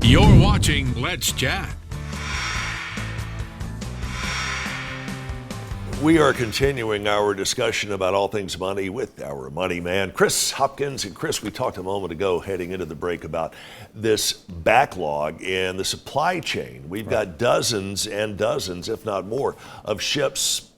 You're watching Let's Chat. We are continuing our discussion about all things money with our money man, Chris Hopkins. And Chris, we talked a moment ago heading into the break about this backlog in the supply chain. We've got dozens and dozens, if not more, of ships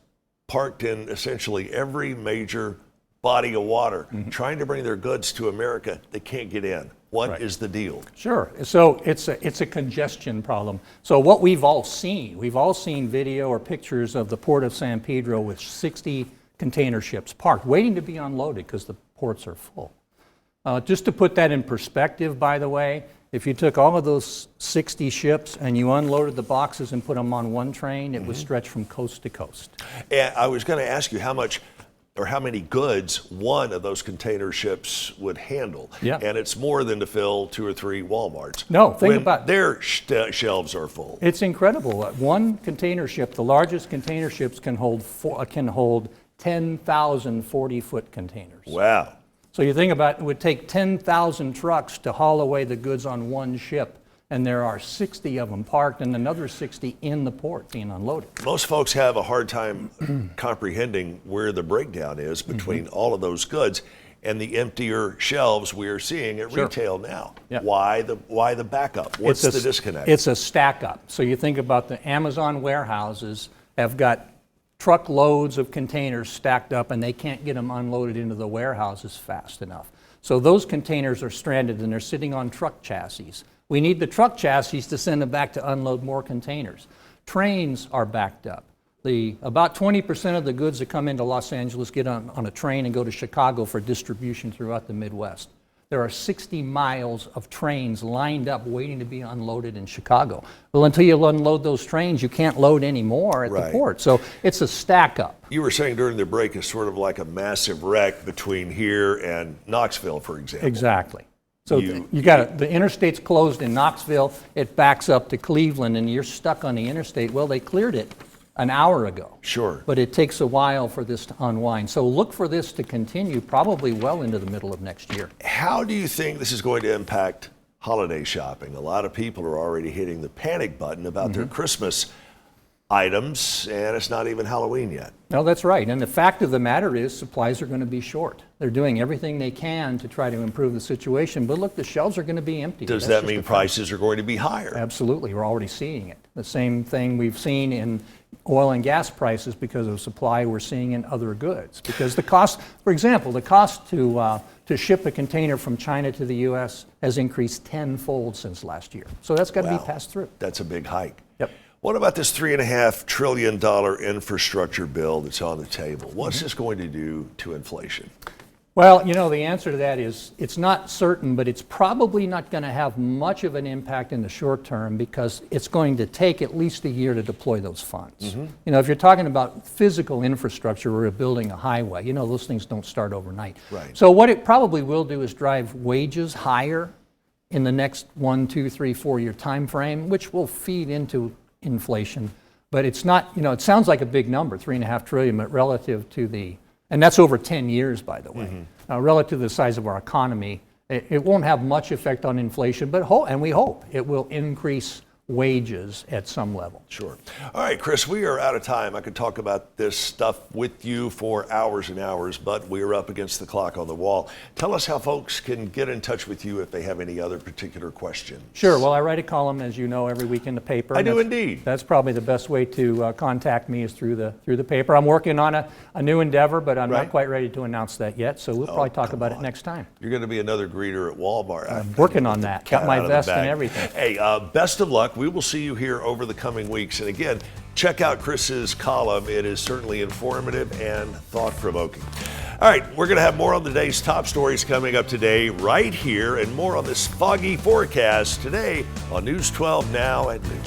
parked in essentially every major body of water, trying to bring their goods to America. They can't get in. What is the deal? Sure. So it's a congestion problem. So what we've all seen video or pictures of the port of San Pedro with 60 container ships parked, waiting to be unloaded because the ports are full. Just to put that in perspective, by the way, if you took all of those 60 ships and you unloaded the boxes and put them on one train, it would stretch from coast to coast. And I was going to ask you how much or how many goods one of those container ships would handle. Yeah. And it's more than to fill 2 or 3 Walmarts. No, think when about their shelves are full. It's incredible. One container ship, the largest container ships can hold 10,000 40-foot containers. Wow. So you think about it would take 10,000 trucks to haul away the goods on one ship, and there are 60 of them parked and another 60 in the port being unloaded. Most folks have a hard time comprehending where the breakdown is between all of those goods and the emptier shelves we are seeing at retail now. Yeah. Why the backup? What's the disconnect? It's a stack up. So you think about the Amazon warehouses have got truckloads of containers stacked up and they can't get them unloaded into the warehouses fast enough. So those containers are stranded and they're sitting on truck chassis. We need the truck chassis to send them back to unload more containers. Trains are backed up. About 20% of the goods that come into Los Angeles get on a train and go to Chicago for distribution throughout the Midwest. There are 60 miles of trains lined up waiting to be unloaded in Chicago. Well, until you unload those trains, you can't load any more at the port. So it's a stack up. You were saying during the break it's sort of like a massive wreck between here and Knoxville, for example. Exactly. So you got the interstate's closed in Knoxville, it backs up to Cleveland, and you're stuck on the interstate. Well, they cleared it an hour ago. Sure. But it takes a while for this to unwind. So look for this to continue probably well into the middle of next year. How do you think this is going to impact holiday shopping? A lot of people are already hitting the panic button about their Christmas items, and it's not even Halloween yet. No, that's right. And the fact of the matter is supplies are going to be short. They're doing everything they can to try to improve the situation. But look, the shelves are going to be empty. Does that mean prices are going to be higher? Absolutely. We're already seeing it. The same thing we've seen in oil and gas prices because of supply we're seeing in other goods. Because the cost, for example, the cost to ship a container from China to the U.S. has increased tenfold since last year. So that's got to be passed through. That's a big hike. Yep. What about this $3.5 trillion infrastructure bill that's on the table? What's this going to do to inflation? Well, you know, the answer to that is it's not certain, but it's probably not going to have much of an impact in the short term because it's going to take at least a year to deploy those funds. You know, if you're talking about physical infrastructure or building a highway, you know, those things don't start overnight. Right. So what it probably will do is drive wages higher in the next 1, 2, 3, 4 year time frame, which will feed into inflation. But it's not, you know, it sounds like a big number, $3.5 trillion, but relative to and that's over 10 years, by the way. Relative to the size of our economy, it won't have much effect on inflation, but and we hope it will increase wages at some level. Sure. All right, Chris, we are out of time. I could talk about this stuff with you for hours and hours, but we are up against the clock on the wall. Tell us how folks can get in touch with you if they have any other particular questions. Sure. Well, I write a column, as you know, every week in the paper. I do indeed. That's probably the best way to contact me is through the paper. I'm working on a new endeavor, but I'm not quite ready to announce that yet, so we'll probably talk about it next time. You're going to be another greeter at Walmart. I'm working on that. Got my vest and everything. Hey, best of luck. We will see you here over the coming weeks. And again, check out Chris's column. It is certainly informative and thought-provoking. All right, we're going to have more on the day's top stories coming up today right here and more on this foggy forecast today on News 12 Now at noon.